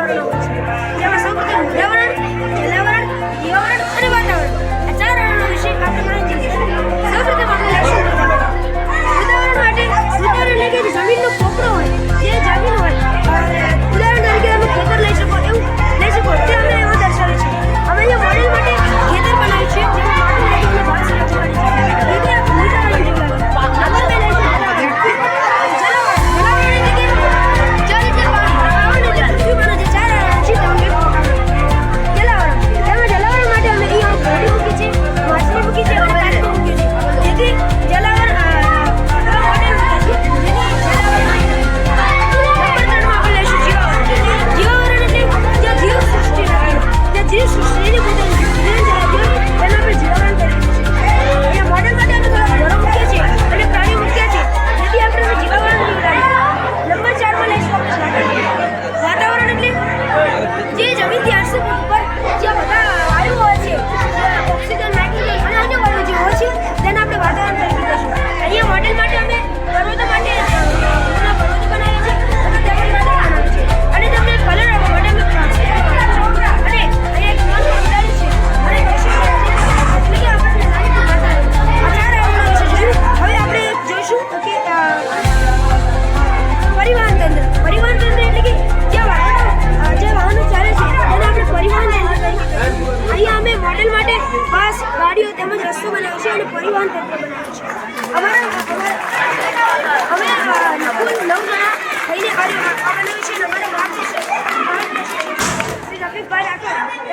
આવરણો હોય છે, જેમાં સૌપ્રથમ પર્યાવરણ, જલાવરણ, જીવાવરણ અને વાતાવરણ આ 4 આવરણો વિશે આપણે માહિતી લઈશું. સૌપ્રથમ આપણે લઈશું ઉદાહરણ માટે ઉદાહરણ એટલે કે જમીનનો પોપડો હોય, જે જમીન હોય ઉદાહરણ તરીકે તમે ખેતર લઈ શકો, એવું લઈ શકો તે અમે એમાં દર્શાવે છે. અમે અહીંયા મોડેલ માટે ખેતર બનાવ્યું છે, જેમાં માટી નાખી અને ઘાસ રચવાની છે. તેથી આ ઉદાહરણ જેવું લાગે. નંબર 2 લઈશું ગાડીઓ તેમજ રસ્તો બનાવ્યો છે અને પરિવહન તંત્ર બનાવ્યું છે. અમે 9 જણા થઈને આ બનાવ્યું છે અને અમારા માર્ગદર્શક શ્રી રફીકભાઈ રાઠોડ